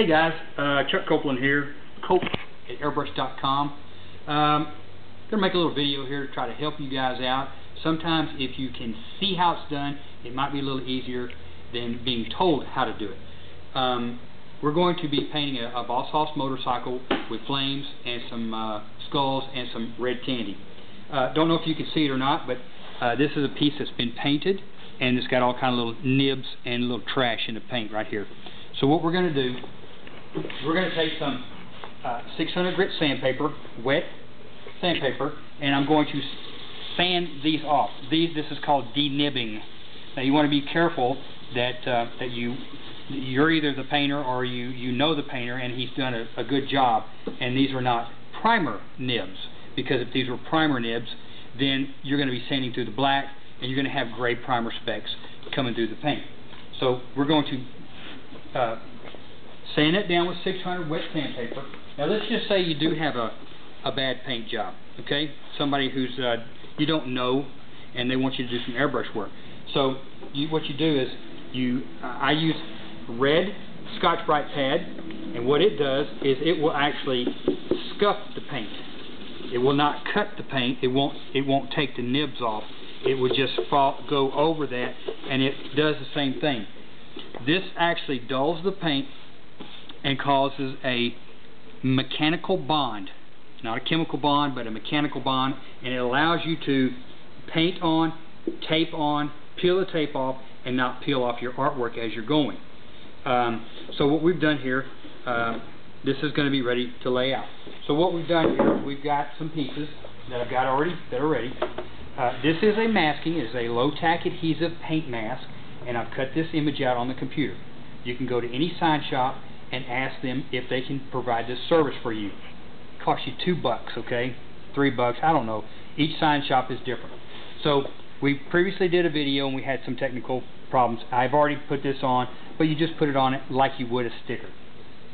Hey guys, Chuck Copeland here, Cope at airbrush.com. Gonna make a little video here to try to help you guys out. Sometimes if you can see how it's done, it might be a little easier than being told how to do it. We're going to be painting a Boss Hoss motorcycle with flames and some skulls and some red candy. Don't know if you can see it or not, but this is a piece that's been painted, and it's got all kind of little nibs and little trash in the paint right here. So what we're going to do, we're going to take some 600 grit sandpaper, wet sandpaper, and I'm going to sand these off. This is called denibbing. Now you want to be careful that you're either the painter or you know the painter and he's done a good job, and these are not primer nibs, because if these were primer nibs, then you're going to be sanding through the black and you're going to have gray primer specks coming through the paint. So we're going to sand it down with 600 wet sandpaper. Now let's just say you do have a bad paint job, okay? Somebody who's you don't know and they want you to do some airbrush work. So what you do is I use red Scotch-Brite pad, and what it does is it will actually scuff the paint. It will not cut the paint. It won't take the nibs off. It will just go over that, and it does the same thing. This actually dulls the paint and causes a mechanical bond, not a chemical bond, but a mechanical bond, and it allows you to paint on, tape on, peel the tape off, and not peel off your artwork as you're going. So what we've done here, this is going to be ready to lay out. So what we've done here, we've got some pieces that I've got already that are ready. This is a masking. It's a low-tack adhesive paint mask, and I've cut this image out on the computer. You can go to any sign shop and ask them if they can provide this service for you. It costs you $2, okay? $3, I don't know. Each sign shop is different. So we previously did a video and we had some technical problems. I've already put this on, but you just put it on it like you would a sticker.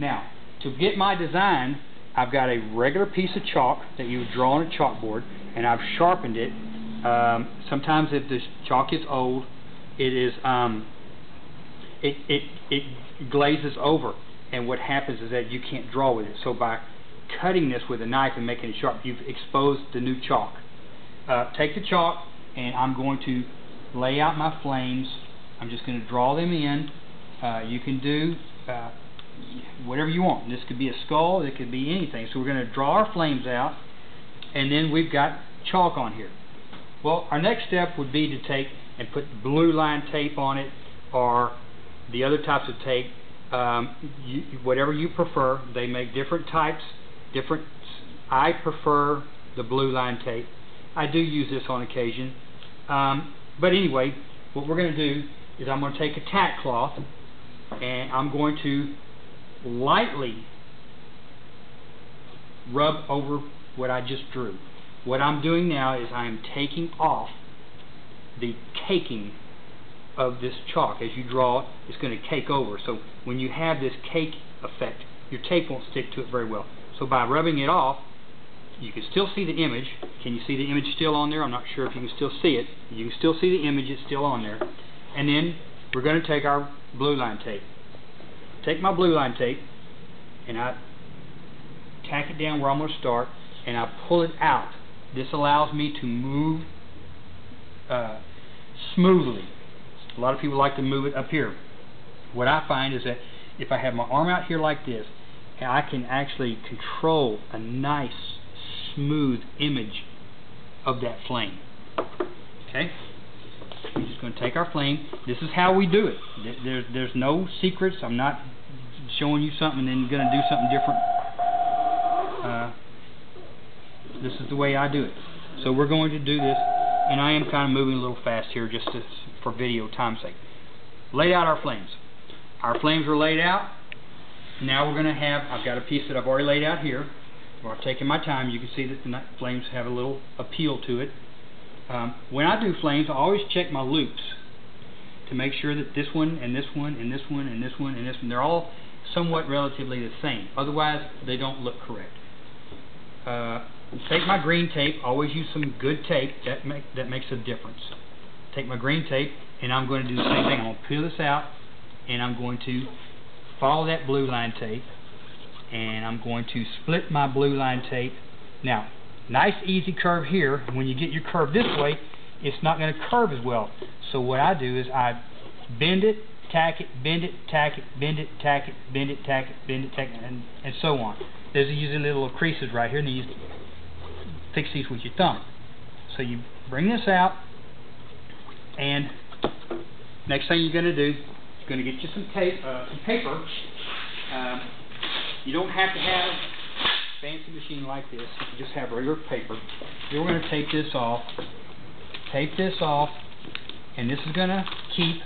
Now, to get my design, I've got a regular piece of chalk that you would draw on a chalkboard, and I've sharpened it. Sometimes if the chalk is old, it glazes over, and what happens is that you can't draw with it. So by cutting this with a knife and making it sharp, you've exposed the new chalk. Take the chalk, and I'm going to lay out my flames. I'm just going to draw them in. You can do whatever you want. This could be a skull, it could be anything. So we're going to draw our flames out, and then we've got chalk on here. Well, our next step would be to take and put blue line tape on it, or the other types of tape, whatever you prefer. They make different types, I prefer the blue line tape. I do use this on occasion. But anyway, what we're going to do is I'm going to take a tack cloth and I'm going to lightly rub over what I just drew. What I'm doing now is I'm taking off the caking of this chalk. As you draw it, it's going to cake over. So when you have this cake effect, your tape won't stick to it very well. So by rubbing it off, you can still see the image. Can you see the image still on there? I'm not sure if you can still see it. You can still see the image. It's still on there. And then we're going to take our blue line tape. Take my blue line tape and I tack it down where I'm going to start, and I pull it out. This allows me to move smoothly. A lot of people like to move it up here. What I find is that if I have my arm out here like this, I can actually control a nice smooth image of that flame. Okay? We're just going to take our flame. This is how we do it. There's no secrets. I'm not showing you something and then going to do something different. This is the way I do it. So we're going to do this, and I am kind of moving a little fast here just for video time's sake. Lay out our flames. Our flames are laid out. Now we're going to have, I've got a piece that I've already laid out here where I've taken my time. You can see that the flames have a little appeal to it. When I do flames, I always check my loops to make sure that this one and this one and this one and this one and this one, they're all somewhat relatively the same. Otherwise, they don't look correct. Take my green tape. Always use some good tape. That makes a difference. Take my green tape, and I'm going to do the same thing. I'm going to peel this out, and I'm going to follow that blue line tape, and I'm going to split my blue line tape. Now, nice easy curve here. When you get your curve this way, it's not going to curve as well. So what I do is I bend it, tack it, bend it, tack it, bend it, tack it, bend it, tack it, bend it, tack it, and so on. There's usually little creases right here, and you fix these with your thumb. So you bring this out, and next thing you're going to do, you're going to get you some tape, some paper. You don't have to have a fancy machine like this. You can just have regular paper. Then we're going to tape this off, and this is going to keep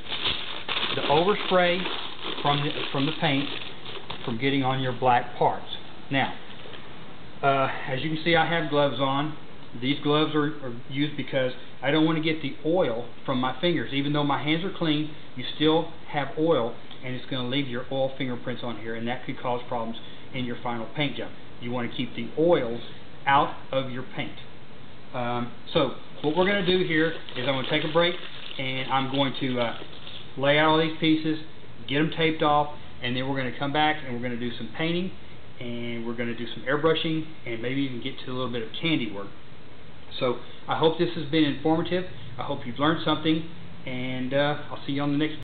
the overspray from the paint from getting on your black parts. Now, as you can see, I have gloves on. These gloves are used because I don't want to get the oil from my fingers. Even though my hands are clean, you still have oil, and it's going to leave your oil fingerprints on here, and that could cause problems in your final paint job. You want to keep the oils out of your paint. So what we're going to do here is I'm going to take a break, and I'm going to lay out all these pieces, get them taped off, and then we're going to come back and we're going to do some painting, and we're going to do some airbrushing, and maybe even get to a little bit of candy work. So I hope this has been informative. I hope you've learned something, and I'll see you on the next